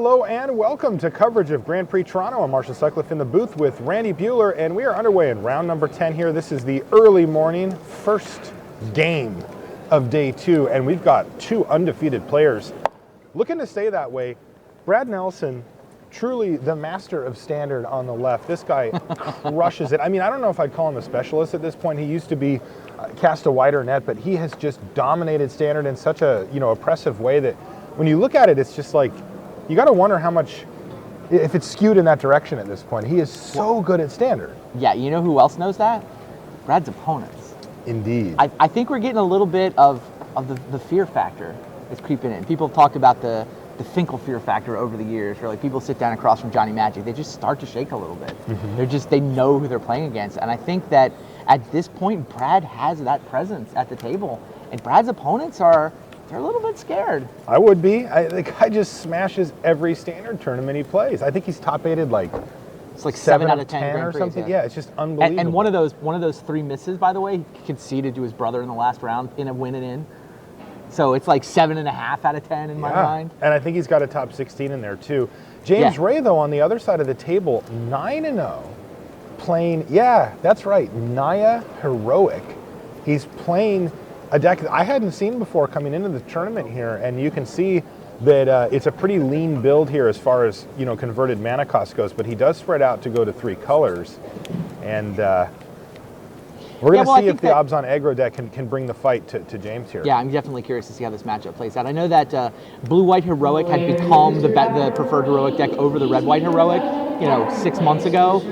Hello and welcome to coverage of Grand Prix Toronto. I'm Marshall Sutcliffe in the booth with Randy Buehler, and we are underway in round number 10 here. This is the early morning first game of day 2, and we've got 2 undefeated players looking to stay that way. Brad Nelson, truly the master of standard on the left. This guy crushes it. I mean, I don't know if I'd call him a specialist at this point. He used to be cast a wider net, but he has just dominated standard in such a oppressive way that when you look at it, it's just like, you got to wonder how much, if it's skewed in that direction at this point. He is so good at standard. Yeah, you know who else knows that? Brad's opponents. Indeed. I think we're getting a little bit of the fear factor is creeping in. People have talked about the Finkel fear factor over the years, where like people sit down across from Johnny Magic, they just start to shake a little bit. Mm-hmm. They know who they're playing against. And I think that at this point, Brad has that presence at the table. And Brad's opponents they're a little bit scared. I would be. The guy just smashes every standard tournament he plays. I think he's top aided it's like 7 out of 10 or Prix, something. Yeah, it's just unbelievable. And one of those 3 misses, by the way, he conceded to his brother in the last round in a win and in. So it's like 7.5 out of 10 in my mind. And I think he's got a top 16 in there too. James Ray, though, on the other side of the table, 9-0, playing. Yeah, that's right, Naya Heroic. He's playing a deck that I hadn't seen before coming into the tournament here, and you can see that it's a pretty lean build here as far as converted mana cost goes, but he does spread out to go to 3 colors, and we're going to see if the Abzan aggro deck can bring the fight to James here. Yeah, I'm definitely curious to see how this matchup plays out. I know that Blue-White Heroic had become the preferred Heroic deck over the Red-White Heroic, 6 months ago.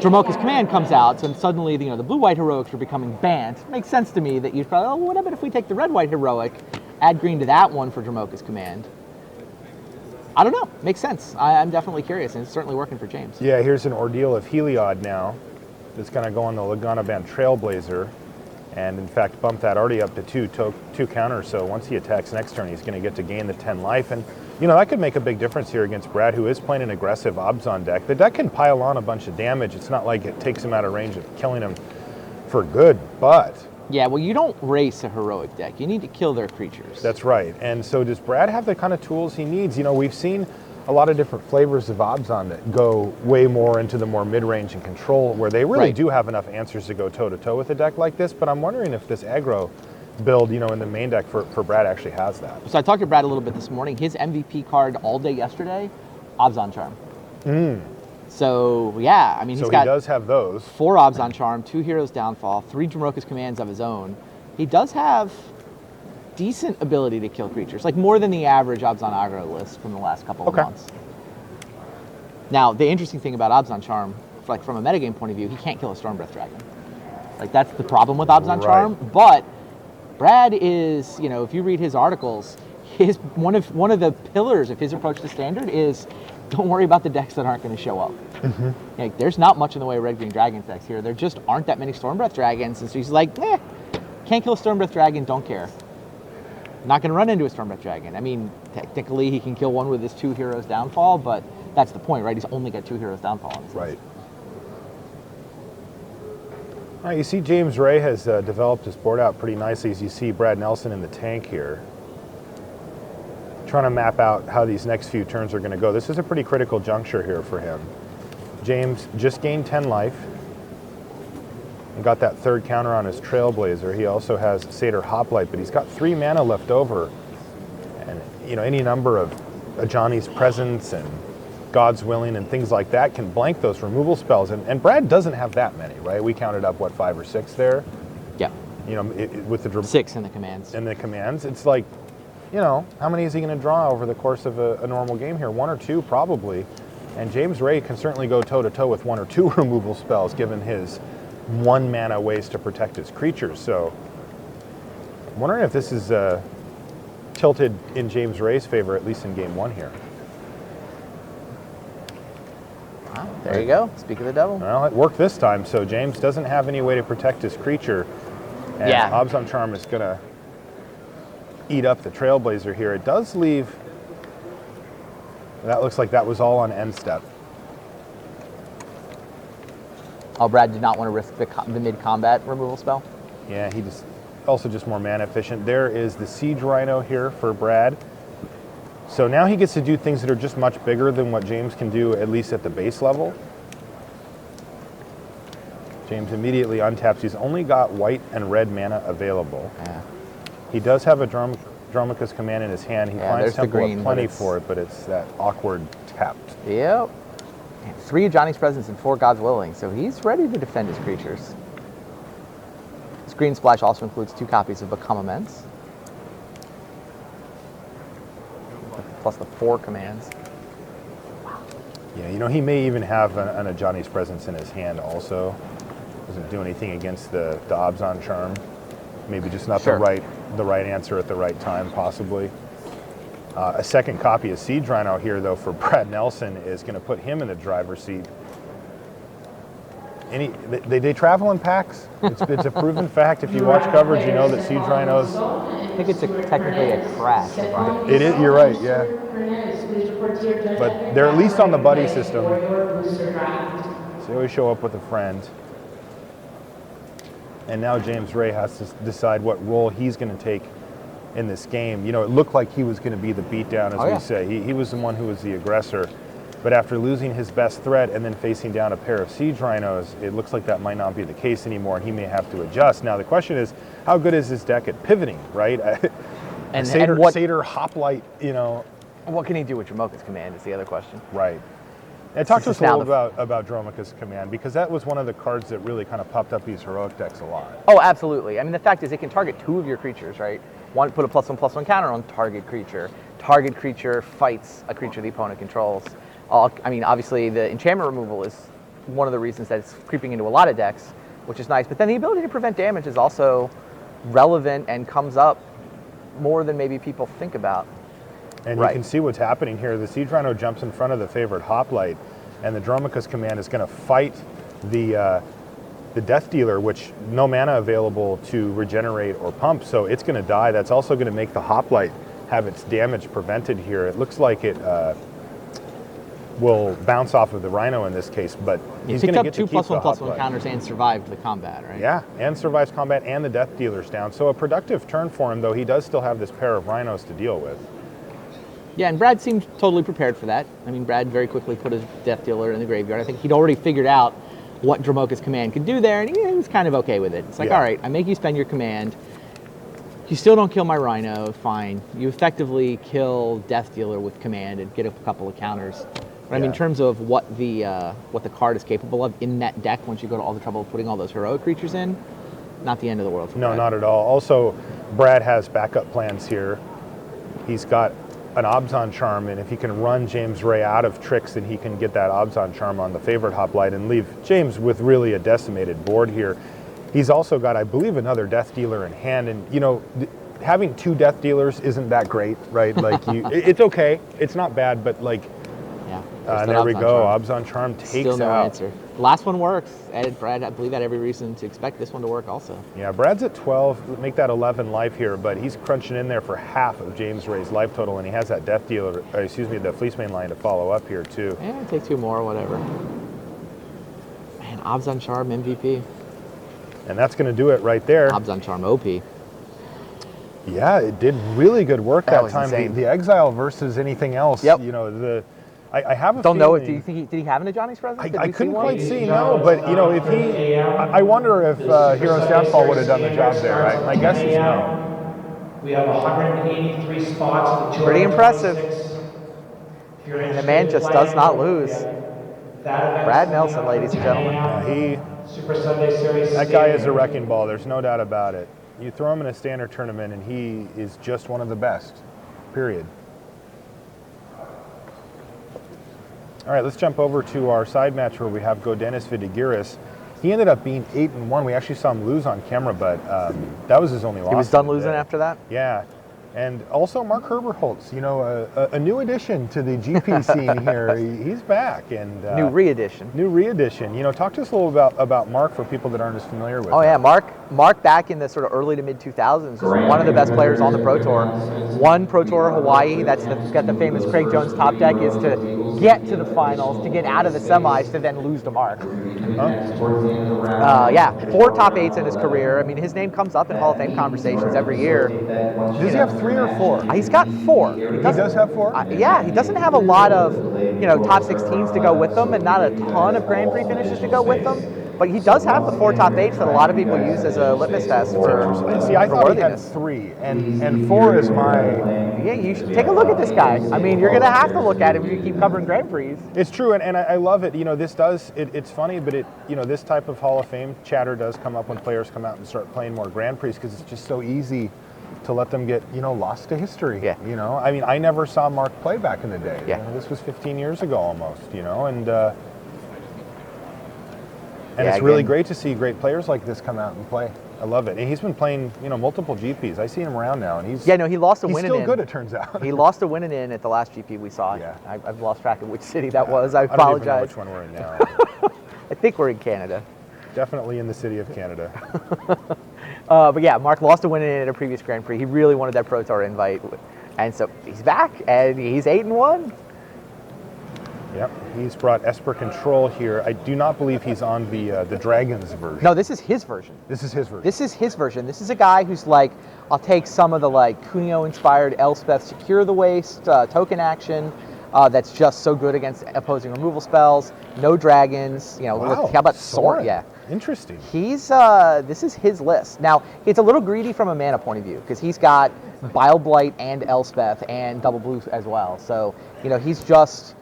Dromoka's Command comes out, and suddenly the Blue-White Heroics are becoming banned. It makes sense to me that you'd probably, what about if we take the Red-White Heroic, add green to that one for Dromoka's Command? I don't know. Makes sense. I'm definitely curious, and it's certainly working for James. Yeah, here's an Ordeal of Heliod now. That's going to go on the Lagana Band Trailblazer, and in fact bump that already up to 2 counters. So once he attacks next turn, he's going to get to gain the 10 life, and that could make a big difference here against Brad, who is playing an aggressive Abzan deck. The deck can pile on a bunch of damage. It's not like it takes him out of range of killing him for good, but yeah, well, you don't race a heroic deck. You need to kill their creatures. That's right. And so does Brad have the kind of tools he needs? We've seen a lot of different flavors of Abzan that go way more into the more mid-range and control, where they really do have enough answers to go toe-to-toe with a deck like this, but I'm wondering if this aggro build, in the main deck for Brad actually has that. So I talked to Brad a little bit this morning. His MVP card all day yesterday, Abzan Charm. So, yeah, I mean, he does have those. 4 Abzan Charm, 2 Heroes Downfall, 3 Dromoka's Commands of his own. He does have decent ability to kill creatures, like more than the average Abzan aggro list from the last couple of months. Now, the interesting thing about Abzan Charm, like from a metagame point of view, he can't kill a Stormbreath Dragon. Like, that's the problem with Abzan Charm. But Brad is, if you read his articles, one of the pillars of his approach to standard is don't worry about the decks that aren't going to show up. Mm-hmm. Like, there's not much in the way of red-green Dragons decks here. There just aren't that many Stormbreath Dragons, and so he's like, can't kill a Stormbreath Dragon, don't care. Not going to run into a Stormbreath Dragon. I mean, technically he can kill one with his 2 Heroes Downfall, but that's the point, right? He's only got 2 Heroes Downfall on his list. Right. All right, you see James Ray has developed his board out pretty nicely, as you see Brad Nelson in the tank here, trying to map out how these next few turns are going to go. This is a pretty critical juncture here for him. James just gained 10 life and got that 3rd counter on his Trailblazer. He also has Satyr Hoplite, but he's got 3 mana left over. And, any number of Ajani's Presence and God's Willing and things like that can blank those removal spells. And Brad doesn't have that many, right? We counted up, 5 or 6 there? Yeah. With the 6 in the commands. In the commands. It's like, how many is he going to draw over the course of a normal game here? 1 or 2, probably. And James Ray can certainly go toe-to-toe with 1 or 2 removal spells, given his 1 mana ways to protect his creatures. So I'm wondering if this is tilted in James Ray's favor, at least in game 1 here. Wow, there you go. Speak of the devil. Well, it worked this time, so James doesn't have any way to protect his creature. And Abzan Charm is going to eat up the Trailblazer here. It does leave. That looks like that was all on end step. Oh, Brad did not want to risk the mid-combat removal spell? Yeah, he also just more mana efficient. There is the Siege Rhino here for Brad. So now he gets to do things that are just much bigger than what James can do, at least at the base level. James immediately untaps. He's only got white and red mana available. Yeah. He does have a Dromoka's Command in his hand. He finds Temple of Plenty for it, but it's that awkward tapped. Yep. And 3 Ajani's Presence and 4 God's Willing, so he's ready to defend his creatures. His green splash also includes 2 copies of Become Immense, plus the 4 commands. Yeah, you know, he may even have an Ajani's Presence in his hand also. Doesn't do anything against the Abzan Charm. Maybe just not the right answer at the right time, possibly. A second copy of Siege Rhino here, though, for Brad Nelson is going to put him in the driver's seat. They travel in packs. It's a proven fact. If you watch coverage, you know that Siege Rhinos. I think it's technically a crash. It is. You're right. Yeah. But they're at least on the buddy system. So they always show up with a friend. And now James Ray has to decide what role he's going to take in this game. You know, it looked like he was going to be the beatdown, as we say. He was the one who was the aggressor. But after losing his best threat and then facing down a pair of Siege Rhinos, it looks like that might not be the case anymore, and he may have to adjust. Now, the question is, how good is his deck at pivoting, right? And Satyr Hoplite, you know. What can he do with Dromoka's Command is the other question. Right. And talk to us a little about Dromoka's Command, because that was one of the cards that really kind of popped up these heroic decks a lot. Oh, absolutely. I mean, the fact is it can target 2 of your creatures, right? One, put a +1/+1 counter on target creature. Target creature fights a creature the opponent controls. I mean, obviously the enchantment removal is one of the reasons that it's creeping into a lot of decks, which is nice. But then the ability to prevent damage is also relevant and comes up more than maybe people think about. And you can see what's happening here. The Siege Rhino jumps in front of the favorite Hoplite, and the Dromoka's Command is going to fight the Death Dealer, which no mana available to regenerate or pump, so it's going to die. That's also going to make the Hoplite have its damage prevented here. It looks like it will bounce off of the Rhino in this case, but he's going to get 2 to keep the +1/+1 counters and survived the combat, right? Yeah, and survives combat and the Death Dealer's down. So a productive turn for him, though he does still have this pair of Rhinos to deal with. Yeah, and Brad seemed totally prepared for that. I mean, Brad very quickly put his Death Dealer in the graveyard. I think he'd already figured out what Dromoka's Command could do there, and he was kind of okay with it. It's like, all right, I make you spend your command. You still don't kill my Rhino, fine. You effectively kill Death Dealer with command and get a couple of counters. But I mean, in terms of what the card is capable of in that deck, once you go to all the trouble of putting all those heroic creatures in, not the end of the world for Brad. No, not at all. Also, Brad has backup plans here. He's got an Abzan Charm, and if he can run James Ray out of tricks, then he can get that Abzan Charm on the favorite Hoplite and leave James with really a decimated board here. He's also got, I believe, another Death Dealer in hand, and you know, having 2 Death Dealers isn't that great, right? Like, it's okay, it's not bad, but like, and there we go. Abzan Charm takes Still no out. answer. The last one works, and Brad, I believe, had every reason to expect this one to work also. Yeah, Brad's at 12, make that 11 life here, but he's crunching in there for half of James Ray's life total, and he has that Death Dealer, the Fleecemane line to follow up here too. Yeah, take 2 more, whatever. Man, Abzan Charm MVP. And that's going to do it right there. Abzan Charm OP. Yeah, it did really good work that was time. insane. The Exile versus anything else. Yep. You know, I have a Don't know feeling, it. Do you think did he have an Ajani's Presence? I couldn't quite see, no, but you know, if I wonder if Hero's Downfall would have done the job there. My guess is no. We have 183 spots. Pretty impressive. And the man just does not lose. Brad Nelson, ladies and gentlemen. Super Sunday Series. That guy is a wrecking ball. There's no doubt about it. You throw him in a standard tournament, and he is just one of the best. Period. All right, let's jump over to our side match where we have Godenis Vidigiris. He ended up being 8-1. We actually saw him lose on camera, but that was his only loss. He was done losing after that? Yeah. And also Mark Herberholtz, you know, a new addition to the GP scene here. He's back. And new re-edition. New re-edition. You know, talk to us a little about Mark for people that aren't as familiar with him. Oh, yeah. Mark back in the sort of early to mid-2000s was one of the best players on the Pro Tour. Won Pro Tour Hawaii. That's got the famous Craig Jones top deck, is to get to the finals, to get out of the semis, to then lose to Mark. Yeah, 4 top 8s in his career. I mean, his name comes up in Hall of Fame conversations every year. Does he have 3 or 4? He's got 4. He does have 4? Yeah, he doesn't have a lot of, top 16s to go with them, and not a ton of Grand Prix finishes to go with them. But he does have the 4 top 8s that a lot of people use as a litmus test for See, I thought he had worthiness. 3, and 4 is my... Yeah, you should take a look at this guy. I mean, you're going to have to look at him if you keep covering Grand Prix. It's true, and I love it. This does, it's funny, but this type of Hall of Fame chatter does come up when players come out and start playing more Grand Prix, because it's just so easy to let them get, lost to history. Yeah. I mean, I never saw Mark play back in the day. Yeah. This was 15 years ago almost, and Yeah, it's really again- great to see great players like this come out and play. I love it. And he's been playing, multiple GPs. I see him around now, and he's Yeah, no, he lost a he's win still in. good, it turns out. He lost a win in at the last GP we saw. Yeah. I've lost track of which city that was. I I don't even know apologize. which one we're in now. I think we're in Canada. Definitely in the city of Canada. But yeah, Mark lost a win in at a previous Grand Prix. He really wanted that Pro Tour invite. And so he's back, and he's 8-1. Yep, he's brought Esper Control here. I do not believe he's on the Dragons version. No, this is his version. This is his version. This is his version. This is a guy who's like, I'll take some of the Cuneo-inspired Elspeth Secure the Waste token action that's just so good against opposing removal spells. No dragons. Wow, How about Soren. Soren? Yeah. Interesting. He's this is his list. Now, it's a little greedy from a mana point of view because he's got Bile Blight and Elspeth and double blue as well. So, he's just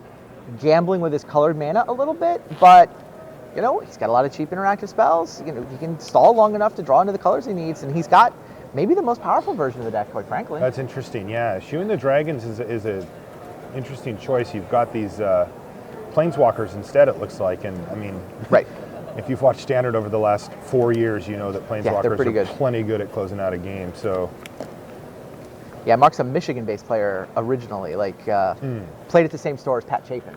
gambling with his colored mana a little bit, but he's got a lot of cheap interactive spells. He can stall long enough to draw into the colors he needs, and he's got maybe the most powerful version of the deck, quite frankly. That's interesting. Yeah, Shooing the Dragons is a interesting choice. You've got these Planeswalkers instead, it looks like, and I mean, Right. if you've watched Standard over the last 4 years, you know that Planeswalkers pretty are good. plenty good at closing out a game. So Yeah, Mark's a Michigan-based player originally, played at the same store as Pat Chapin.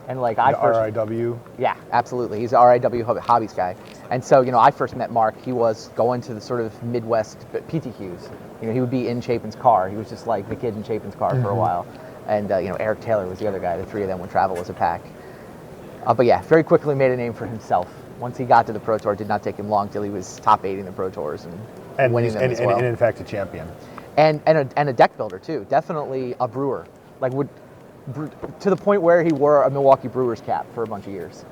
And the RIW. Yeah, absolutely. He's an RIW hobbies guy. And so, I first met Mark. He was going to the sort of Midwest PTQs. He would be in Chapin's car. He was just like the kid in Chapin's car for a while. And, Eric Taylor was the other guy. The 3 of them would travel as a pack. But yeah, very quickly made a name for himself. Once he got to the Pro Tour, it did not take him long till he was top 8 in the Pro Tours and winning them as well. And in fact, a champion. And a deck builder too. Definitely a brewer. To the point where he wore a Milwaukee Brewers cap for a bunch of years.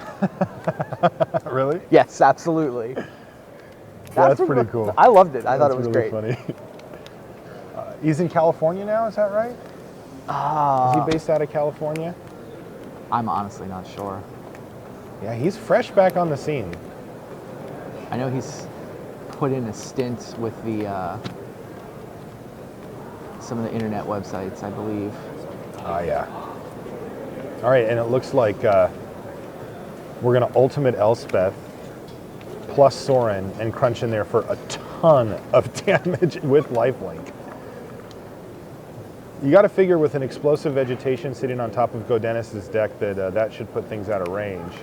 Really? Yes, absolutely. That's pretty cool. I loved it. I thought it was really great. funny. He's in California now, is that right? Is he based out of California? I'm honestly not sure. Yeah, he's fresh back on the scene. I know he's put in a stint with the some of the internet websites, I believe. Oh, yeah. All right, and it looks like we're going to Ultimate Elspeth plus Soren and crunch in there for a ton of damage with lifelink. You got to figure with an explosive vegetation sitting on top of Godennis' deck that that should put things out of range.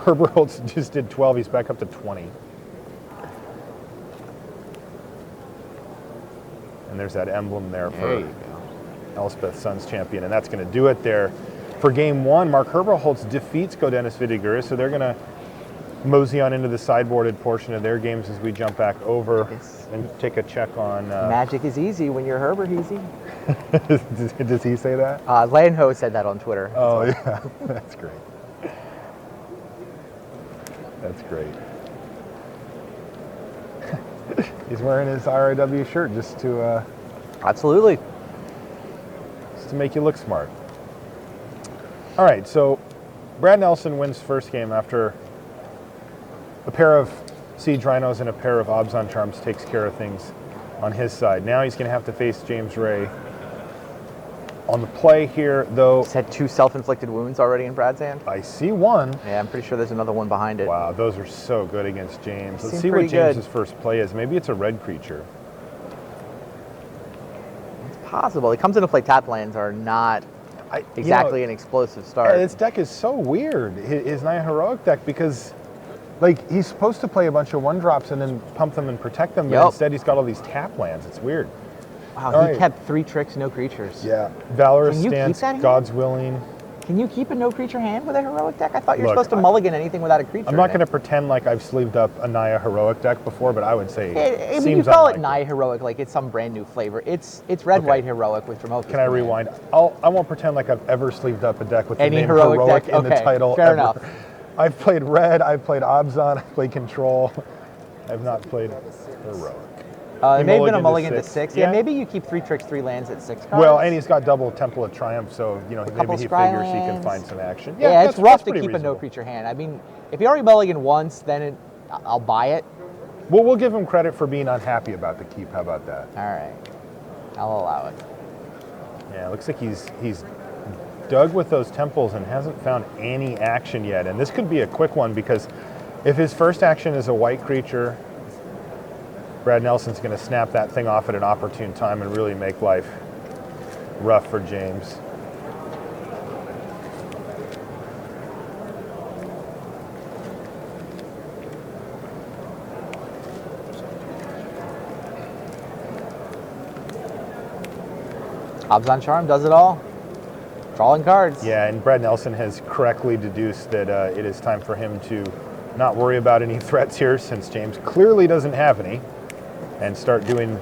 Herbert Holtz just did 12. He's back up to 20. And there's that emblem there There for you go. Elspeth Suns champion, and that's going to do it there for game 1. Mark Herberholtz defeats Godennis Vidigur, so they're going to mosey on into the sideboarded portion of their games as we jump back over Yes. and take a check on. Magic is easy when you're Herbert easy. Does he say that? Lanho said that on Twitter. Oh, yeah. That's great. That's great. He's wearing his RIW shirt just to Absolutely. make you look smart. All right, so Brad Nelson wins first game after a pair of Siege Rhinos and a pair of Abzan Charms takes care of things on his side. Now he's going to have to face James Ray on the play here, though. He's had 2 self-inflicted wounds already in Brad's hand. I see one. Yeah, I'm pretty sure there's another one behind it. Wow, those are so good against James. Let's Seem see what pretty good. James's first play is. Maybe it's a red creature. It's possible. He comes into play tap lands are not exactly an explosive start. This deck is so weird, his Naya Heroic deck, because he's supposed to play a bunch of 1-drops and then pump them and protect them, but Yep. instead he's got all these tap lands. It's weird. Wow, All he right. kept 3 tricks, no creatures. Yeah. Valorous Can you keep Stance, that hand? God's Willing. Can you keep a no creature hand with a heroic deck? I thought you were Look, supposed to mulligan anything without a creature. I'm not in going it. to pretend like I've sleeved up a Naya Heroic deck before, but I would say I mean, you seems call it unlikely. Naya Heroic like it's some brand new flavor. It's red-white Okay. Heroic with Dromoka's Can I command. rewind? I won't pretend like I've ever sleeved up a deck with Any the name heroic Heroic deck? in the Okay, title fair ever. enough. I've played Red, I've played Abzan, I've played Control. I've not played Heroic. It may have been a mulliganed to mulligan to 6. 6. Yeah. Yeah, maybe you keep 3 tricks, 3 lands at 6 cards. Well, and he's got double Temple of Triumph, so maybe couple he Scry figures he can lands. find some action. Yeah, it's rough that's to pretty keep a reasonable. no creature hand. I mean, if you already mulligan once, then I'll buy it. Well, we'll give him credit for being unhappy about the keep. How about that? All right, I'll allow it. Yeah, it looks like he's dug with those temples and hasn't found any action yet. And this could be a quick one because if his first action is a white creature, Brad Nelson's going to snap that thing off at an opportune time and really make life rough for James. Abzan Charm does it all. Drawing cards. Yeah, and Brad Nelson has correctly deduced that it is time for him to not worry about any threats here since James clearly doesn't have any, and start doing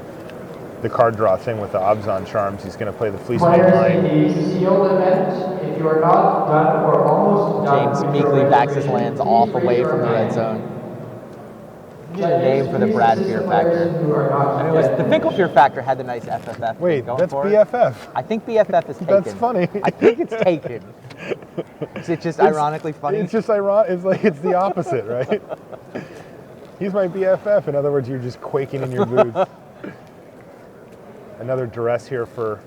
the card draw thing with the Abzan Charms. He's going to play the Fleece Main Players line. in the sealed event, if you are not done or almost done James with your meekly backs his registration, lands off please away raise from the your red hand. zone. Need a name for the Please Brad assist Fear the players Factor. who are not I mean, it was yet the Finkel Fear Factor had the nice FFF Wait, going that's for it. BFF. I think BFF is taken. That's funny. I think it's taken. Is it just ironically funny? It's just ironic. It's like it's the opposite, right? He's my BFF. In other words, you're just quaking in your boots. Another duress here for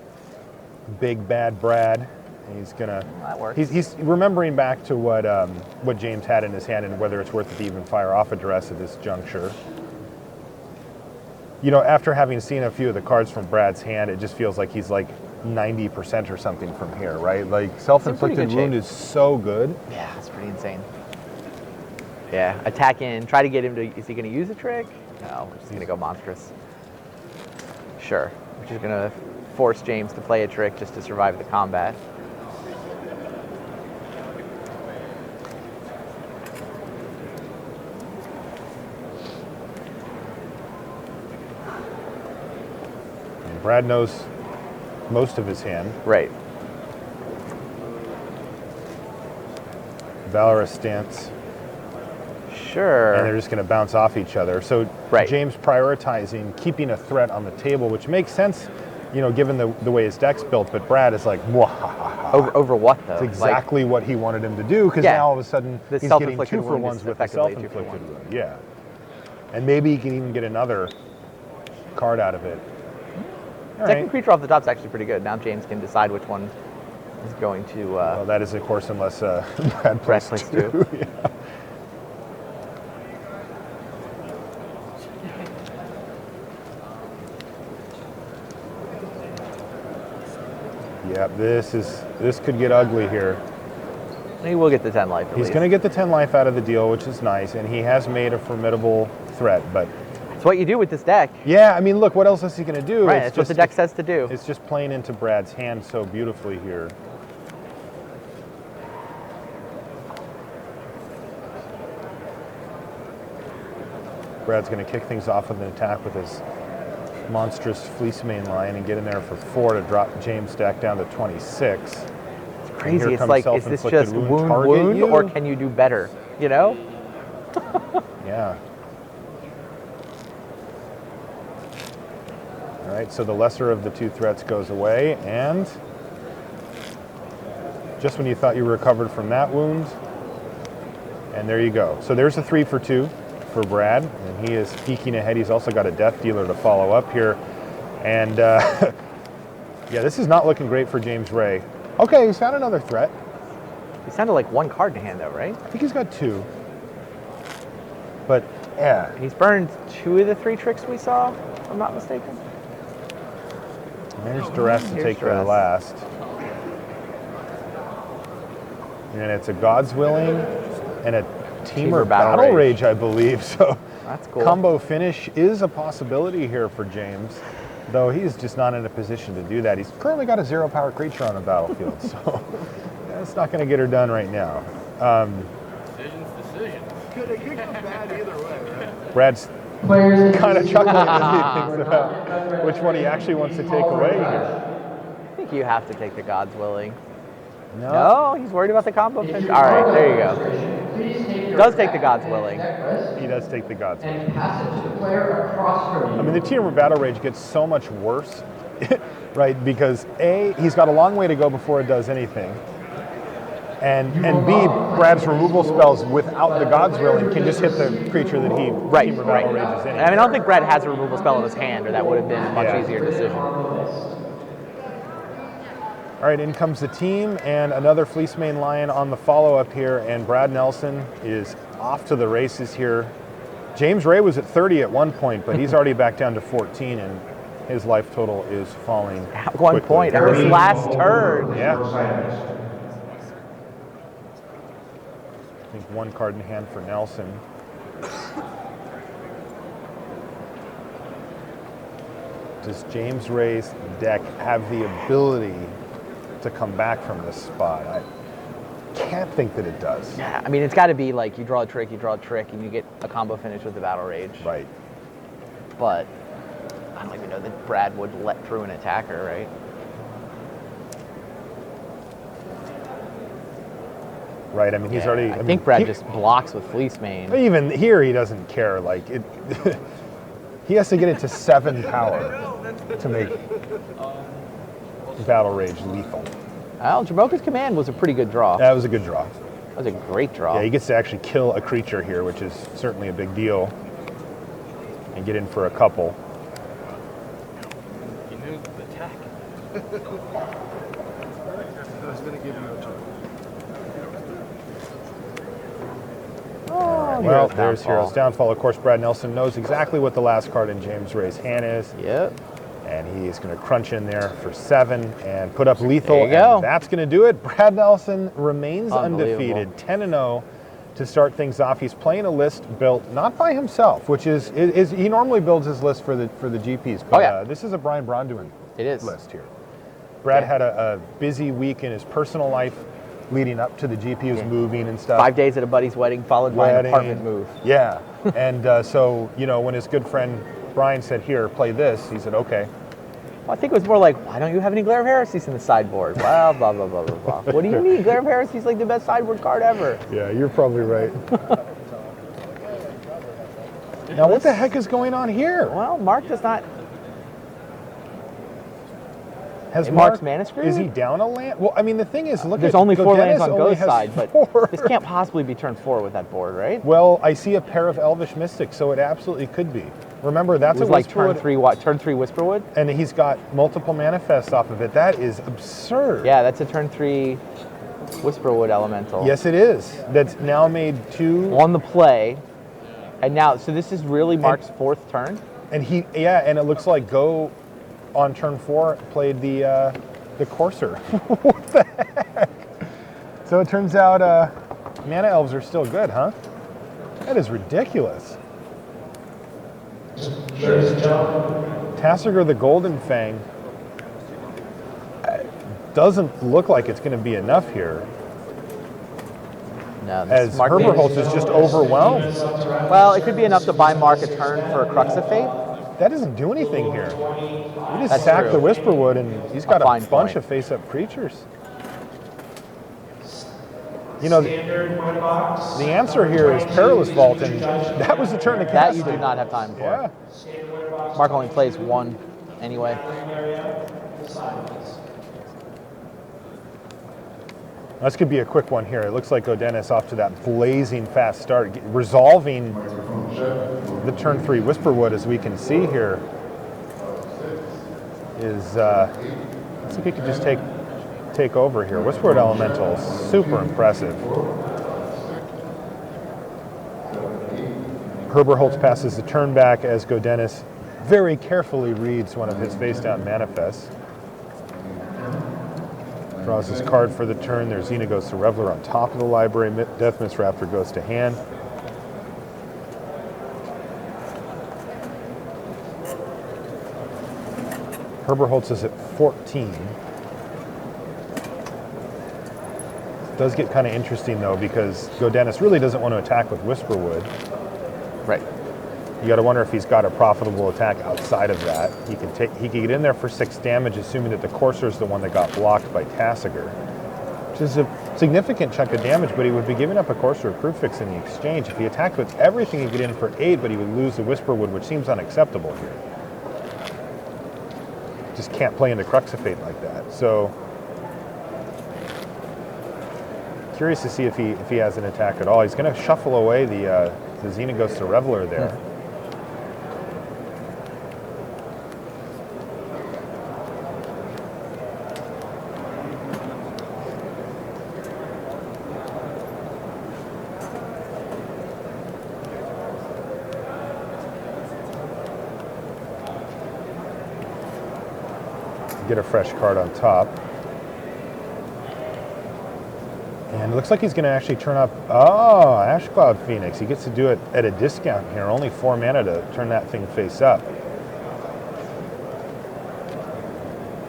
Big Bad Brad. He's gonna. That works. He's remembering back to what James had in his hand and whether it's worth it to even fire off a duress at this juncture. After having seen a few of the cards from Brad's hand, it just feels like he's like 90% or something from here, right? Like self-inflicted good wound shape. is so good. Yeah, it's pretty insane. Yeah, attack in, try to get him to, is he going to use a trick? No, we're just going to go monstrous. Sure, we're just going to force James to play a trick just to survive the combat. And Brad knows most of his hand. Right. Valorous Stance. Sure. And they're just going to bounce off each other. So Right. James prioritizing keeping a threat on the table, which makes sense, given the way his deck's built. But Brad is like, "Mwahaha." Over what though? It's exactly what he wanted him to do because Yeah. now all of a sudden The he's getting self-inflicted 2 for wound 1s is with the effectively a 2 for self-inflicted wound. Yeah. And maybe he can even get another card out of it. All Second right. creature off the top is actually pretty good. Now James can decide which one is going to Well, that is, of course, unless Brad Brad plays plays 2. two. Yeah. Yeah, this could get ugly here. He will get the 10 life. He's going to get the 10 life out of the deal, which is nice, and he has made a formidable threat. But It's what you do with this deck. yeah, I mean, look, what else is he going to do? Right, It's that's what the deck says to do. It's just playing into Brad's hand so beautifully here. Brad's going to kick things off with an attack with his monstrous Fleece Main line and get in there for 4 to drop James' deck down to 26. It's And crazy. here It's comes like, is this self-inflicted just wound wound, target wound, you? or can you do better? You know? Yeah. All right, so the lesser of the 2 threats goes away, and just when you thought you recovered from that wound, and there you go. So there's a 3 for 2 for Brad, and he is peeking ahead. He's also got a Death Dealer to follow up here, and yeah, this is not looking great for James Ray. Okay, he's found another threat. He sounded like 1 card to hand though, right? I think he's got 2, but yeah. He's burned 2 of the 3 tricks we saw, if I'm not mistaken. There's Duress to Here's take the Duress. last. And it's a God's Willing and a Teamer Battle Battle Rage. Rage, I believe. So That's cool. combo finish is a possibility here for James. though he's just not in a position to do that. He's currently got a 0-power creature on the battlefield, so that's not going to get her done right now. Decision. Could go bad either way, right? Brad's Players kind of chuckling as he thinks about which one he actually wants to take away here. I think you have to take the God's Willing. No? No, he's worried about the combo finish. All right, there you go. Does take the God's Willing. He does take the God's Willing. And pass it to the player across from you. I mean, the Team Battle Rage gets so much worse, right? Because A, he's got a long way to go before it does anything. And B, Brad's removal spells without the God's Willing can just hit the creature that he Right, Team right. Battle Rages in. I mean, I don't think Brad has a removal spell in his hand, or that would have been a much Yeah. easier decision. All right, in comes the team and another Fleecemane Lion on the follow-up here, and Brad Nelson is off to the races here. James Ray was at 30 at one point, but he's already back down to 14, and his life total is falling At one quickly. point, at his last turn. Yeah. I think one card in hand for Nelson. Does James Ray's deck have the ability to come back from this spot? I can't think that it does. Yeah, I mean, it's got to be like you draw a trick, and you get a combo finish with the Battle Rage. Right. But I don't even know that Brad would let through an attacker, right? Right. I mean, he's Yeah, already. I mean, think Brad he- just blocks with Fleecemane. Even here, he doesn't care. Like it. He has to get it to 7 power to make Battle Rage lethal. Well, Jamoka's Command was a pretty good draw. That was a good draw. That was a great draw. Yeah, he gets to actually kill a creature here, which is certainly a big deal, and get in for a couple. You knew the attack. I was going to give you a choice. Oh, Well, Hero's there's Downfall. Hero's Downfall. Of course, Brad Nelson knows exactly what the last card in James Ray's hand is, Yep. and he's going to crunch in there for 7 and put up lethal. There you go. And that's going to do it. Brad Nelson remains Unbelievable. undefeated, 10-0 to start things off. He's playing a list built not by himself, which is he normally builds his list for the GPs, but Oh, yeah. this is a Brian Bronduin It is. list here. Brad Yeah. had a busy week in his personal life leading up to the GP. He was moving and stuff. 5 days at a buddy's wedding, followed by an Wedding. apartment move. Yeah. And so, when his good friend Brian said, here, play this, he said, okay. Well, I think it was more like, why don't you have any Glare of Heresies in the sideboard? Well, blah, blah, blah, blah, blah. What do you mean? Glare of Heresies is like the best sideboard card ever. Yeah, you're probably right. Now, what the heck is going on here? Well, Mark does not. Has Mark's Mark, mana screwed? is he down a land? Well, I mean, the thing is, look There's at only 4 lands Dennis on only Ghost has side, but 4. this can't possibly be turn 4 with that board, right? Well, I see a pair of Elvish Mystics, so it absolutely could be. Remember, that's It was a like turn Whisperwood, 3 Whisperwood. and he's got multiple manifests off of it. That is absurd. Yeah, that's a turn 3 Whisperwood Elemental. Yes, it is. That's now made 2. On the play. And now, so this is really Mark's 4th turn? And and it looks like Go on turn 4 played the Courser. What the heck? So it turns out mana elves are still good, huh? That is ridiculous. Tasigur the Golden Fang doesn't look like it's going to be enough here, No, this as Mark Herberholtz is just overwhelmed. Well, it could be enough to buy Mark a turn for a Crux of Fate. That doesn't do anything here. You just That's sack true. the Whisperwood, and he's got a fine bunch point. of face-up creatures. The answer here is Perilous Vault, and that was the turn to That cast you it. do not have time for. Yeah. Mark only plays 1 anyway. This could be a quick one here. It looks like Odenis off to that blazing fast start, resolving the turn 3 Whisperwood, as we can see here. Let's see if he could just take over here. Whisperwood Elemental, super impressive. Herberholtz passes the turn back as Godenis very carefully reads one of his face-down manifests. Draws his card for the turn. There's Xenagos the Reveler on top of the library. Death Mist Raptor goes to hand. Herberholtz is at 14. Does get kind of interesting though, because Godenis really doesn't want to attack with Whisperwood. Right. You got to wonder if he's got a profitable attack outside of that. He can get in there for 6 damage, assuming that the Courser is the one that got blocked by Tasigur, which is a significant chunk of damage. But he would be giving up a Courser of Proof-Fix in the exchange. If he attacked with everything, he'd get in for 8, but he would lose the Whisperwood, which seems unacceptable here. Just can't play into Cruxifate like that. So curious to see if he has an attack at all. He's going to shuffle away the Xenaghost Reveler there. Get a fresh card on top. And it looks like he's going to actually turn up, Ashcloud Phoenix. He gets to do it at a discount here. Only 4 mana to turn that thing face up.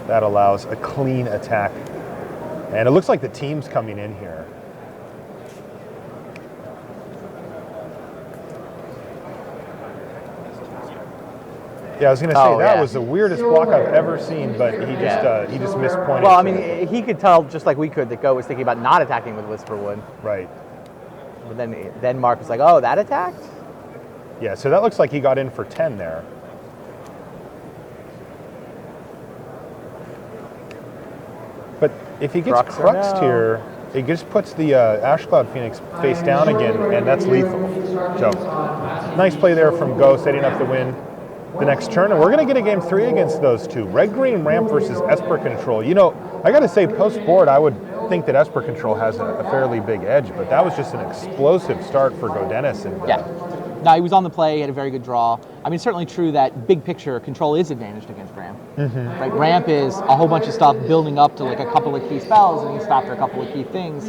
That allows a clean attack. And it looks like the team's coming in here. Yeah, I was going to say, that was the weirdest block I've ever seen, but he just mispointed. Well, I mean, he could tell, just like we could, that Go was thinking about not attacking with Whisperwood. Right. But then Mark was like, oh, that attacked? Yeah, so that looks like he got in for 10 there. But if he gets Cruxed here, it just puts the Ashcloud Phoenix face down again, and that's lethal. So, nice play there from Go, setting up the win the next turn, and we're going to get a game 3 against those two. Red-Green Ramp versus Esper Control. You know, I got to say, post-board, I would think that Esper Control has a fairly big edge, but that was just an explosive start for Godenis. And No, he was on the play, he had a very good draw. I mean, it's certainly true that big picture, Control is advantaged against Ramp. Right? Ramp is a whole bunch of stuff building up to like a couple of key spells, and you stop for a couple of key things.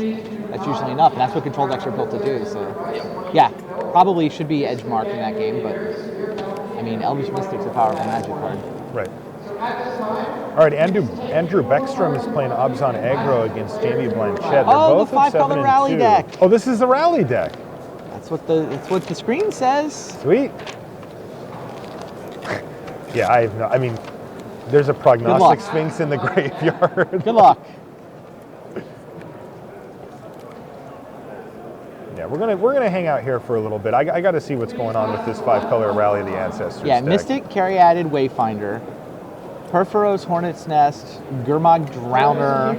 That's usually enough, and that's what Control decks are built to do. So, yeah, probably should be edge marked in that game, but I mean, Elvish Mystic's a powerful magic card. Right. All right, Andrew Beckstrom is playing Abzan Aggro against Jamie Blanchett. They're both the 5-color rally deck. Oh, this is the rally deck. That's what the screen says. Sweet. Yeah, I mean, there's a prognostic sphinx in the graveyard. Good luck. Yeah, we're gonna hang out here for a little bit. I got to see what's going on with this 5-color Rally of the Ancestors. Yeah, deck. Mystic, Caryatid, Wayfinder, Perforos, Hornet's Nest, Gurmag, Drowner,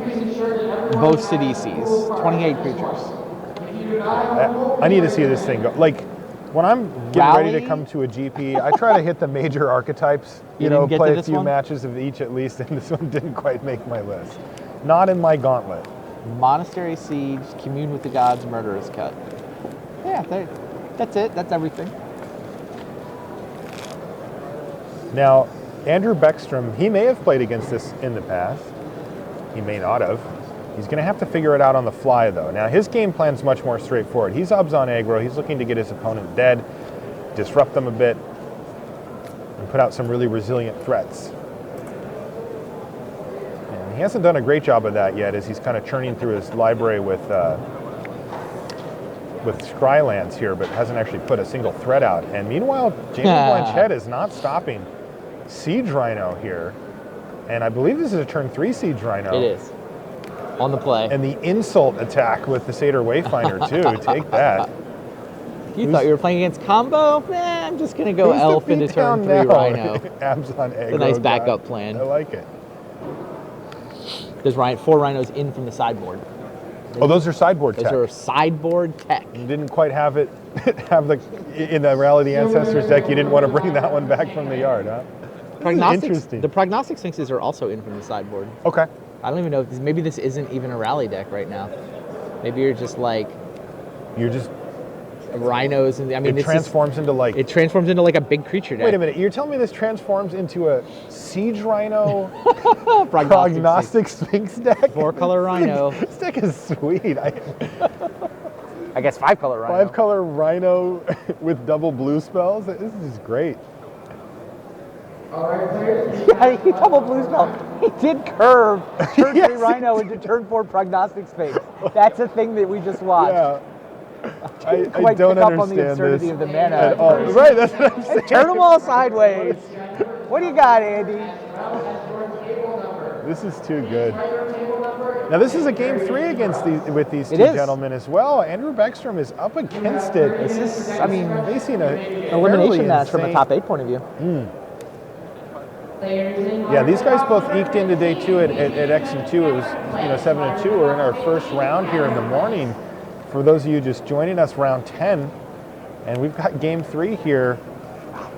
both Sidisi's, 28 creatures. I need to see this thing go. Like, when I'm getting ready to come to a GP, I try to hit the major archetypes, play a few matches of each at least, and this one didn't quite make my list. Not in my gauntlet. Monastery Siege, Commune with the Gods, Murderous Cut. Yeah, that's it. That's everything. Now, Andrew Beckstrom, he may have played against this in the past. He may not have. He's going to have to figure it out on the fly, though. Now, his game plan's much more straightforward. He's Abzan Aggro. He's looking to get his opponent dead, disrupt them a bit, and put out some really resilient threats. And he hasn't done a great job of that yet, as he's kind of churning through his library with Scrylands here, but hasn't actually put a single threat out. And meanwhile, Jamie Blanchett is not stopping Siege Rhino here. And I believe this is a turn 3 Siege Rhino. It is. On the play. And the insult attack with the Satyr Wayfinder, too. Take that. You thought you were playing against combo? Nah, I'm just going to go elf into turn 3 Rhino. Abzan Aggro. It's a nice backup plan. I like it. There's 4 Rhinos in from the sideboard. Oh, those are sideboard tech. Those are sideboard tech. You didn't quite have it, in the Rally of the Ancestors deck, you didn't want to bring that one back from the yard, huh? Interesting. The Prognostic Sphinxes are also in from the sideboard. Okay. I don't even know if maybe this isn't even a rally deck right now. Maybe you're just rhinos, and I mean it transforms into like a big creature deck. Wait a minute, you're telling me this transforms into a Siege Rhino Prognostic Sphinx deck? 4-color Rhino. This deck is sweet. I guess 5-color Rhino. 5-color Rhino with double blue spells. This is great. All right, players. Yeah, he double blue spell. He did curve turn Yes, 3 Rhino into turn 4 prognostic space. That's a thing that we just watched. Yeah. I Quite don't pick up on the understand absurdity this of the mana at at all. first. Right, that's what I'm saying. Turn them all sideways. What do you got, Andy? This is too good. Now this is a game 3 against with these two It is. gentlemen as well. Andrew Beckstrom is up against it. This is, I mean, Facing a elimination fairly match from a insane- top 8 point of view. Yeah, these guys both eked into day 2 at X and 2. It was 7-2. We're in our first round here in the morning. For those of you just joining us, round 10, and we've got game 3 here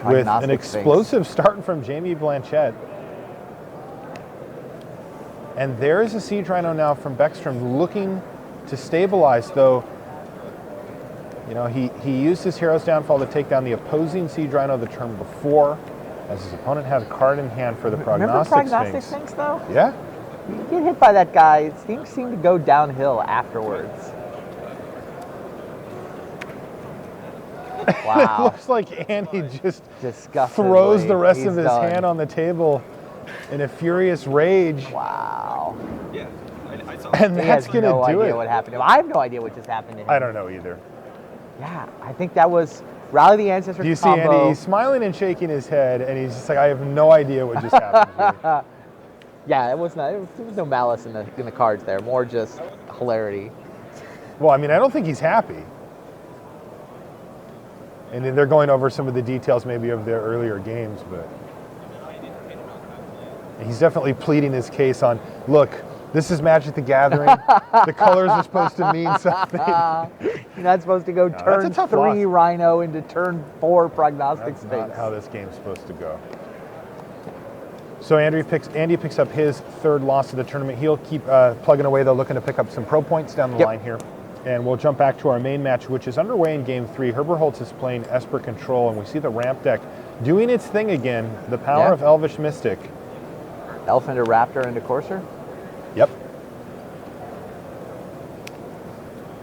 with an Prognostic explosive start from Jamie Blanchette. And there is a Siege Rhino now from Beckstrom looking to stabilize, though. He used his Hero's Downfall to take down the opposing Siege Rhino the turn before, as his opponent had a card in hand for the Remember Prognostic prognostic Sphinx. Sphinx, though? Yeah. You get hit by that guy, things seem to go downhill afterwards. It Wow. looks like Andy just Disgustingly, throws the rest he's of his done. hand on the table in a furious rage. Wow. Yeah, I saw And He that's has going to no do idea it. what happened to him. I have no idea what just happened to him. I don't know either. Yeah, I think that was Rally the Ancestors Do you see combo. Andy? He's smiling and shaking his head, and he's just like, I have no idea what just happened here. Yeah, it was not. There was no malice in the cards there. More just hilarity. Well, I mean, I don't think he's happy. And then they're going over some of the details maybe of their earlier games, but he's definitely pleading his case on, look, this is Magic the Gathering. The colors are supposed to mean something. You're not supposed to go that's a turn tough 3 loss. Rhino into turn 4 Prognostic That's Sphinx. not how this game's supposed to go. So Andy picks up his 3rd loss of the tournament. He'll keep plugging away, though, looking to pick up some pro points down the Yep. line here. And we'll jump back to our main match, which is underway in game 3. Herberholz is playing Esper Control, and we see the ramp deck doing its thing again. The power Yeah. of Elvish Mystic. Elf into Raptor into Courser. Yep.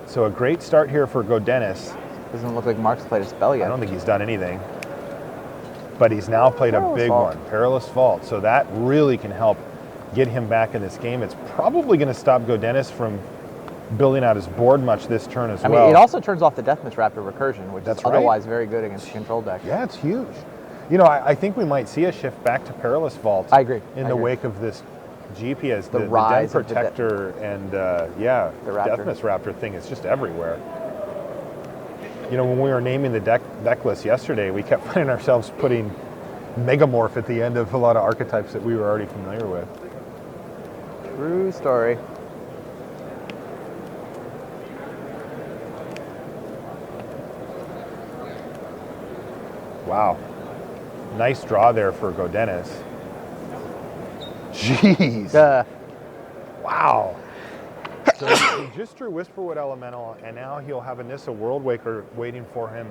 So a great start here for Godenis. Doesn't look like Mark's played a spell I yet. don't think he's done anything. But he's now played a Perilous big Vault. one, Perilous Vault. So that really can help get him back in this game. It's probably going to stop Godenis from building out his board much this turn as I well. mean, it also turns off the Deathmatch Raptor recursion, which That's is right. otherwise very good against a control deck. Yeah, it's huge. I think we might see a shift back to Perilous Vault. I agree. In I the agree. wake of this GP as The the Den rise of the Protector and The Raptor. Deathmatch Raptor thing is just everywhere. When we were naming the deck list yesterday, we kept finding ourselves putting Megamorph at the end of a lot of archetypes that we were already familiar with. True story. Wow. Nice draw there for Godenis. Jeez. Wow. So he just drew Whisperwood Elemental, and now he'll have a Nissa Worldwaker waiting for him.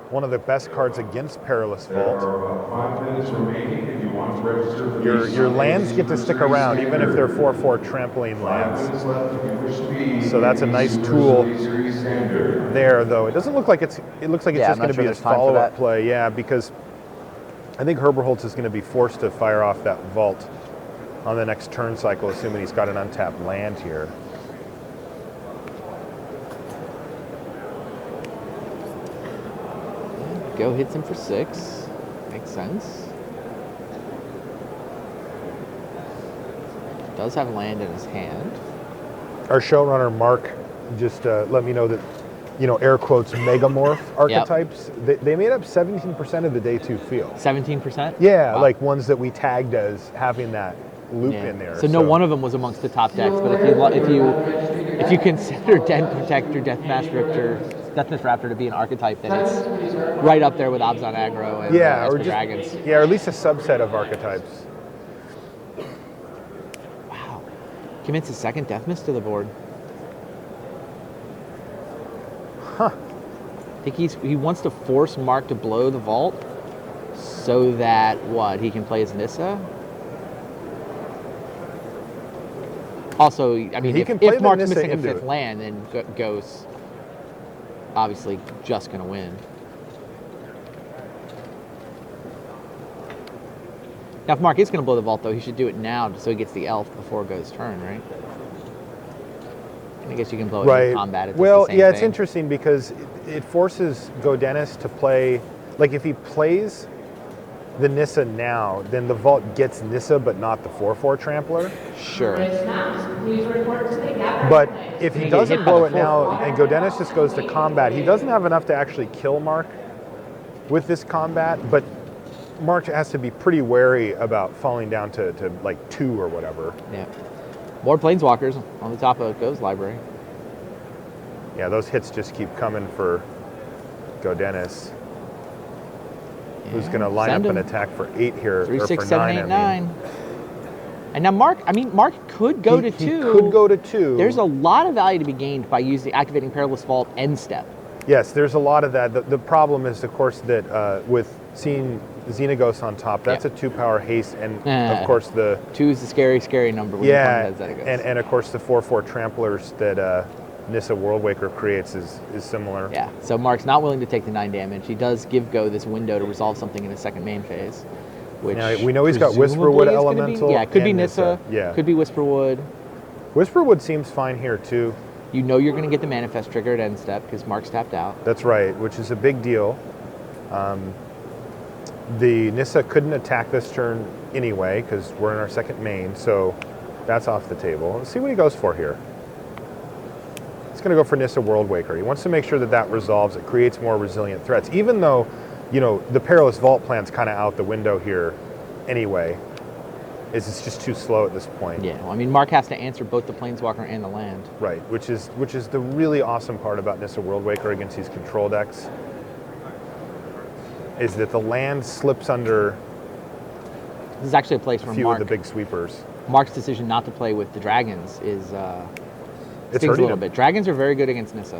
One of the best cards against Perilous There Vault. are about 5 minutes remaining if you want to register for Your lands get to stick around, even if they're 4/4 trampoline 5 lands. minutes left if you wish to be. So that's a nice tool there, though. It doesn't look like it looks like it's Yeah, just I'm going not to sure be there's his time for follow-up that. play. Yeah, because I think Herberholz is going to be forced to fire off that vault on the next turn cycle, assuming he's got an untapped land here. Go hits him for 6. Makes sense. Does have land in his hand. Our showrunner Mark just let me know that, air quotes megamorph archetypes. They made up 17% of the day 2 field. 17%? Yeah, Wow. like ones that we tagged as having that loop Yeah. in there. So no one of them was amongst the top decks, but if you consider Den Protector, Deathmatch Raptor to be an archetype, then it's right up there with Abzan Aggro and Yeah, Esper or just Dragons. yeah, or at least a subset of archetypes. Wow. Commits his second Deathmist to the board. Huh. I think he wants to force Mark to blow the vault so that he can play as Nissa. Also, I mean, He can play if the Mark's Nissa missing a into 5th it. land, then Ghost obviously just going to win. Now, if Mark is going to blow the vault, though, he should do it now so he gets the elf before it goes turn, right? I guess you can blow it in combat. It's Well, the same yeah, it's thing. interesting because it forces Go Dennis to play. Like if he plays the Nissa now, then the vault gets Nissa, but not the 4/4 Trampler. Sure. But if he He get doesn't hit by blow the it now 4/4. and Go Dennis just goes to combat, he doesn't have enough to actually kill Mark with this combat. But Mark has to be pretty wary about falling down to like 2 or whatever. Yeah. More planeswalkers on the top of Go's library. Yeah, those hits just keep coming for Go Dennis. Who's going to line Send up an him. attack for 8 here, 3, or 6, for 7, 9, 8, I mean. 9. And now Mark could go to 2. He could go to 2. There's a lot of value to be gained by activating Perilous Vault end step. Yes, there's a lot of that. The problem is, of course, that with seeing Xenagos on top, that's Yeah. a 2-power haste, and of course the 2 is the scary number when yeah, you come to and of course the 4/4 tramplers that Nissa Worldwaker creates is similar. Yeah, so Mark's not willing to take the 9 damage. He does give Go this window to resolve something in his second main phase. Which Now, we know he's got presumably Whisperwood is gonna be- Elemental yeah, it could be and Nissa. yeah. Could be Whisperwood. Whisperwood seems fine here too. You know you're going to get the Manifest trigger at end step because Mark's tapped out. That's right, which is a big deal. The Nissa couldn't attack this turn anyway because we're in our second main, so that's off the table. Let's see what he goes for here. He's going to go for Nissa Worldwaker. He wants to make sure that that resolves. It creates more resilient threats, even though, you know, the Perilous Vault plan's kind of out the window here anyway. It's just too slow at this point. Yeah, well, I mean, Mark has to answer both the Planeswalker and the land. Right, which is the really awesome part about Nissa Worldwaker against these control decks, is that the land slips under This is actually a place a where few Mark, of the big sweepers. Mark's decision not to play with the dragons is It's stings a hurting little him. bit. Dragons are very good against Nissa.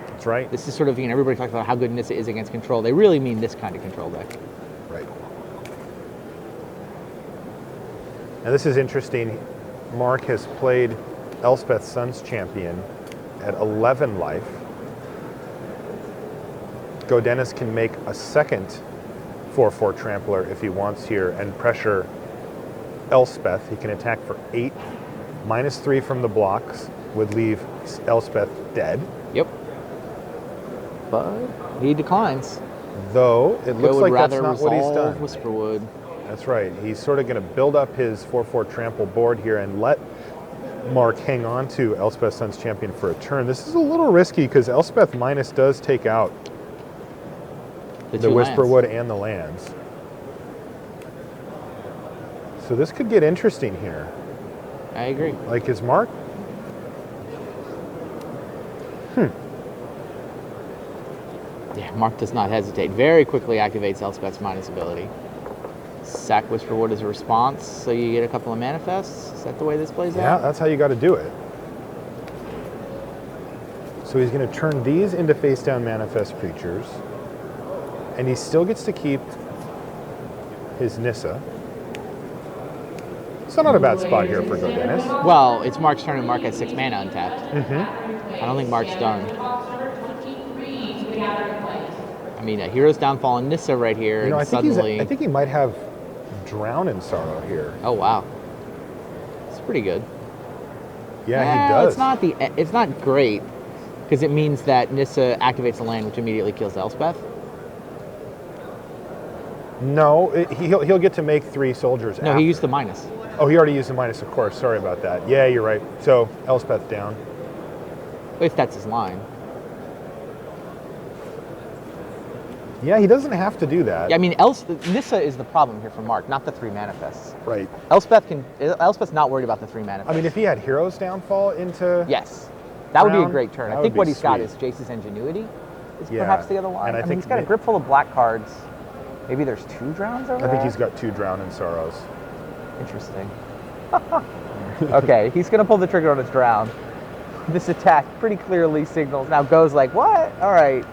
That's right. This is sort of, you know, everybody talks about how good Nissa is against control. They really mean this kind of control deck. Right. Now this is interesting. Mark has played Elspeth Sun's Champion at 11 life. Go Dennis can make a second 4/4 Trampler if he wants here and pressure Elspeth. He can attack for 8, -3 from the blocks would leave Elspeth dead. Yep. But he declines. Though it Go looks would like that's rather not what he's resolve done. Whisperwood. That's right. He's sort of going to build up his 4/4 trample board here and let Mark hang on to Elspeth Sun's Champion for a turn. This is a little risky because Elspeth minus does take out the two lands. Whisperwood and the lands. So this could get interesting here. I agree. Like, is Mark? Yeah, Mark does not hesitate. Very quickly activates Elspeth's minus ability. Sack Whisperwood as a response, so you get a couple of manifests. Is that the way this plays Yeah, out? that's how you got to do it. So he's going to turn these into face-down manifest creatures, and he still gets to keep his Nissa. So not a bad spot here for Go Dennis. Well, it's Mark's turn and Mark has 6 mana untapped. I don't think Mark's done. I mean, a Hero's Downfall and Nissa right here, You know, and suddenly... I think he might have Drown in Sorrow here. Oh, wow. It's pretty good. Yeah, he Well, does. It's not great, because it means that Nissa activates the land, which immediately kills Elspeth. No, he'll get to make 3 soldiers. No, after. he used the minus. Oh, he already used the minus, of course. Sorry about that. Yeah, you're right. So Elspeth down. If that's his line. Yeah, he doesn't have to do that. Yeah, I mean, Nissa is the problem here for Mark, not the 3 manifests. Right. Elspeth's not worried about the 3 manifests. I mean, if he had Hero's Downfall into... Yes. That would be a Drown, great turn. that I would think be what he's got sweet. is Jace's Ingenuity is Yeah, perhaps the other line. and I I mean, think he's got a grip full of black cards. Maybe there's 2 drowns over I think there? he's got 2 Drown in Sorrows. Interesting. Okay, he's going to pull the trigger on his drown. This attack pretty clearly signals. Now Go's like, what? All right.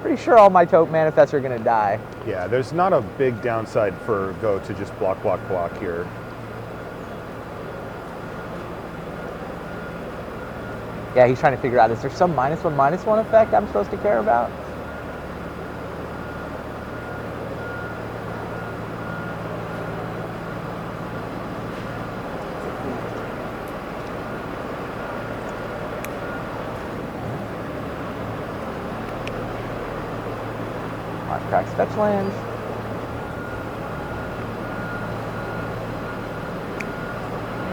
Pretty sure all my taupe manifests are going to die. Yeah, there's not a big downside for Go to just block here. Yeah, he's trying to figure out, is there some -1/-1 effect I'm supposed to care about? Cracks fetch land.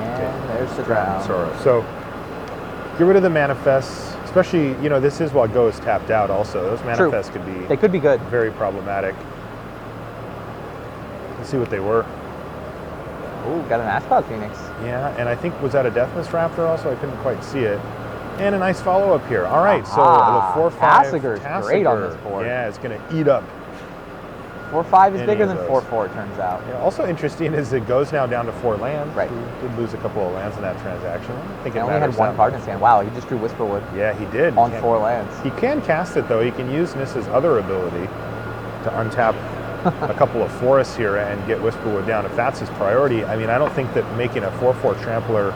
And there's the ground. Sorrow. So get rid of the manifests, especially, you know, this is while Go is tapped out also. Those manifests could be They could be good. very problematic. Let's see what they were. Ooh, got an Ash Cloud Phoenix. Yeah, and I think, was that a Deathmist Raptor also? I couldn't quite see it. And a nice follow-up here. All right, Aha. so the 4-5 Tassiger's great on this Tassiger, board. yeah, it's going to eat up. 4-5 is Any bigger of than those. 4-4, it turns out. Yeah, also interesting is it goes now down to 4 lands. Right. He did lose a couple of lands in that transaction. I don't think He it only had matters one that card in much. his hand. Wow, he just drew Whisperwood Yeah, he did. on Can't- 4 lands. He can cast it though. He can use Nissa's other ability to untap a couple of forests here and get Whisperwood down. If that's his priority, I mean, I don't think that making a 4-4 trampler,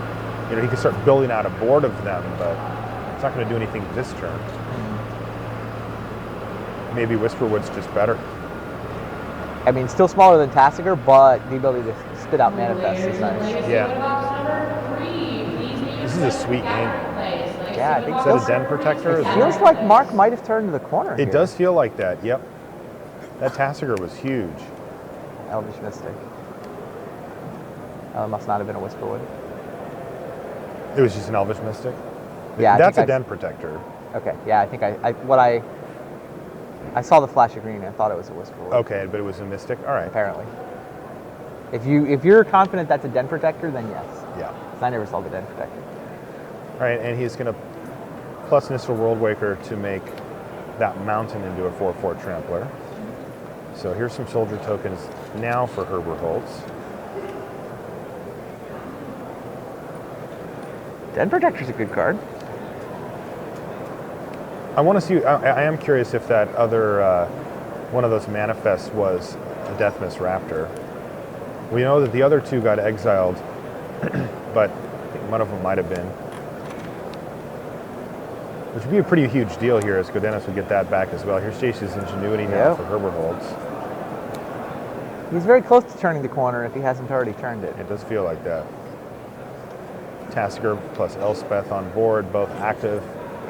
you know, he can start building out a board of them, but it's not going to do anything this turn. Maybe Whisperwood's just better. I mean, still smaller than Tassiger, but the ability to spit out manifest is nice. Yeah. This is a sweet game. Yeah, I think Is so. that a Den Protector? It feels like Mark might have turned the corner It here. does feel like that, yep. That Tassiger was huge. Elvish Mystic. Oh, it must not have been a Whisperwood. It was just an Elvish Mystic? Yeah, I That's a think Den Protector. Okay, yeah, I think I saw the flash of green and I thought it was a Whisperwood. Okay, but it was a Mystic? All right. Apparently. If you're confident that's a Den Protector, then yes. Yeah. 'Cause I never saw the Den Protector. All right, and he's going to plus Nissa Worldwaker to make that mountain into a 4-4 Trampler. So here's some soldier tokens now for Herberholtz. Den Protector's a good card. I want to see, I am curious if that other, one of those manifests was a Deathmist Raptor. We know that the other two got exiled, but I think one of them might have been. Which would be a pretty huge deal here, as Godenis would get that back as well. Here's Jace's Ingenuity now Yep. for Herberholtz. He's very close to turning the corner if he hasn't already turned it. It does feel like that. Tasker plus Elspeth on board, both active.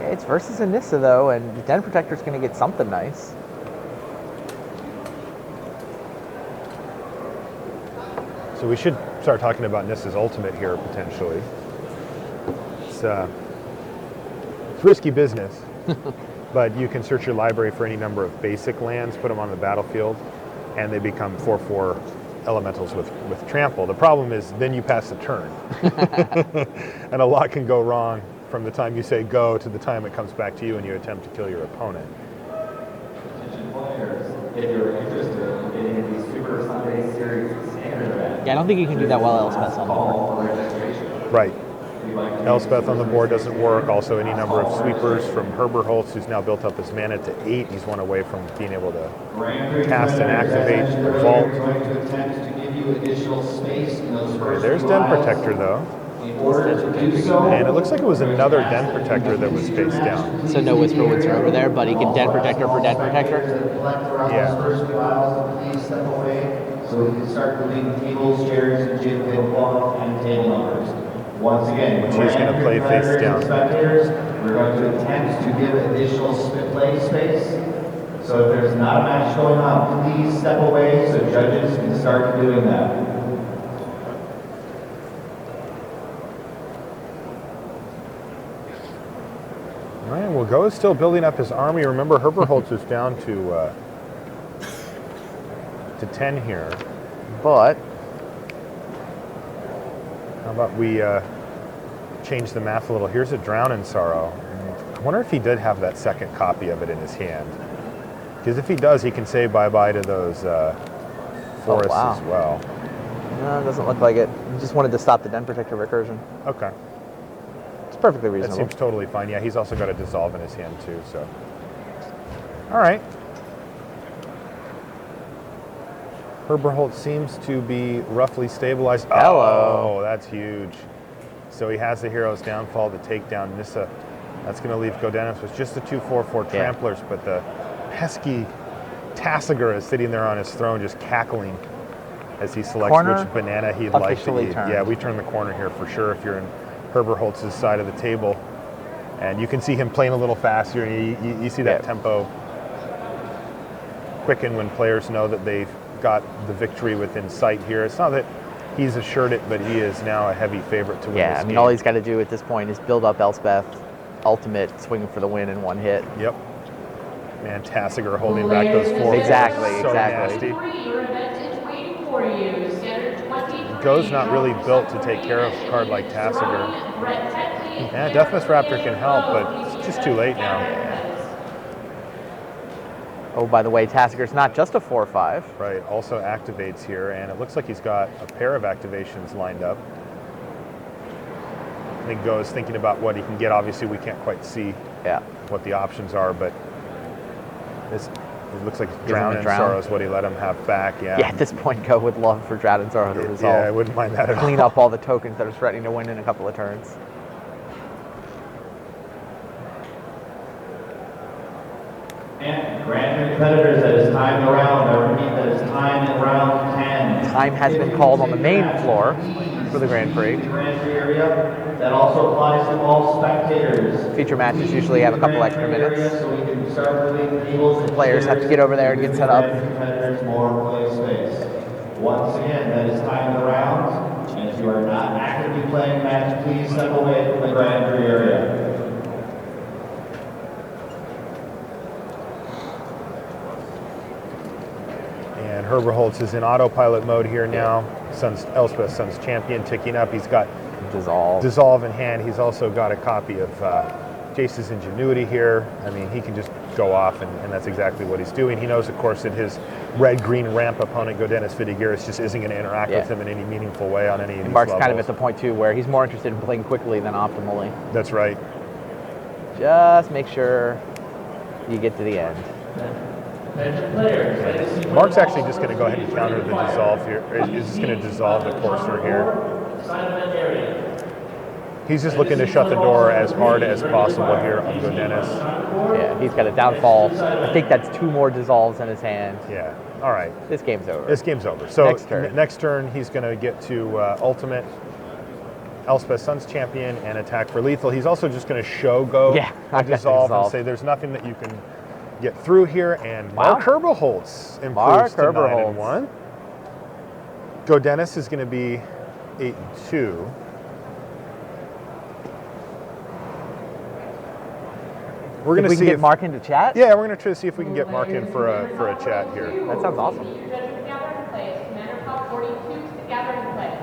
It's versus a Nissa though, and the Den Protector's going to get something nice. So we should start talking about Nissa's ultimate here, potentially. It's risky business, but you can search your library for any number of basic lands, put them on the battlefield, and they become 4-4 elementals with trample. The problem is then you pass the turn. And a lot can go wrong from the time you say go to the time it comes back to you and you attempt to kill your opponent. Attention players, if you're interested in getting the Super Sunday Series standard event, Yeah, I don't think you can do that while Elspeth's on the board. call for registration. Right. We'd like to Elspeth on the board doesn't work. Also, any number of sweepers from Herberholtz, who's now built up his mana to 8. He's one away from being able to cast and activate the vault. Going to attempt to give you additional space in those first There's few Den miles. Protector, though. In order to do so, And it looks like it was another Den Protector that was face down. So no Whisperwoods are over there, but he can Den Protector for Den Protector. collect around Yeah. those first few miles, please step away so we can start moving tables, chairs, and jib cloth and table numbers. Once again, Which he's gonna play face competitors and down. Spectators, we're going to attempt to give additional play space. So if there's not a match going on, please step away so judges can start doing that. All right, well, Go is still building up his army. Remember, Herberholtz is down to 10 here. But How about we change the math a little? Here's a Drown in Sorrow. I wonder if he did have that second copy of it in his hand. Because if he does, he can say bye-bye to those forests wow. as well. no, it doesn't look like it. He just wanted to stop the Den Protector recursion. Okay, It's perfectly that reasonable. seems totally fine. Yeah, he's also got a Dissolve in his hand too, so. All right. Herberholtz seems to be roughly stabilized. Hello. Oh, that's huge. So he has the Hero's Downfall to take down Nissa. That's going to leave Godenis with just the 2/4/4 Yeah. Tramplers, but the pesky Tassiger is sitting there on his throne just cackling as he selects Corner which banana he'd like to officially eat. turned. Yeah, we turn the corner here for sure if you're in Herberholtz's side of the table. And you can see him playing a little faster. You see that Yeah. tempo quicken when players know that they've got the victory within sight here. It's not that he's assured it, but he is now a heavy favorite to win Yeah, this I mean, game. all he's got to do at this point is build up Elspeth, ultimate, swinging for the win in one hit. Yep. Man, Tassiger holding back those 4. Exactly, So exactly. nasty. Your event is waiting for you. Standard 23. Go's not really built to take care of a card like Tassiger. Yeah, Deathmist Raptor can help, but it's just too late now. Oh, by the way, Tassiger's not just a 4/5. Right, also activates here, and it looks like he's got a pair of activations lined up. I think Go is thinking about what he can get. Obviously, we can't quite see Yeah. what the options are, but this it looks like him Drown a and drown. Sorrow is what he let him have back. Yeah, Yeah, at this point, Go would love for Drought and Zorro to resolve. Yeah, I wouldn't mind that at all. Clean up all the tokens that are threatening to win in a couple of turns. And Grand Prix competitors, that is time in round. I repeat, that is time in round 10. Time has been called on the main floor for the Grand Prix. Grand Prix area. That also applies to all spectators. Feature matches usually have a couple extra Area, minutes. so we can start moving tables and Players have to get over there and get set up. Grand Prix competitors more play space. Once again, that is time in the round. And if you are not actively playing a match, please step away from the Grand Prix area. And Herberholz is in autopilot mode here now. Elspeth, Sun's champion, ticking up. He's got Dissolve. Dissolve in hand. He's also got a copy of Jace's Ingenuity here. I mean, he can just go off, and that's exactly what he's doing. He knows, of course, that his red-green ramp opponent, Godenis Vidigiris, just isn't going to interact with him in any meaningful way on any of these Mark's levels. kind of at the point, too, where he's more interested in playing quickly than optimally. That's right. Just make sure you get to the end. Mark's actually just going to go ahead and counter the dissolve here. He's just going to dissolve the courser here. He's just looking to shut the door as hard as possible here on Godenis. Yeah, he's got a downfall. I think that's 2 more dissolves in his hand. Yeah. All right. This game's over. This game's over. So Next turn. he's going to get to ultimate Elspeth, Sun's champion, and attack for lethal. He's also just going to show Go Yeah, a dissolve and say there's nothing that you can get through here. And Mark Herberholz improves to 9-1. Godenis is going to be 8-2. We're going to see get Mark into chat. Yeah, we're going to try to see if we can get Mark in for a chat here. That sounds awesome. Gathering place. Commander Pop 42 to Gathering place.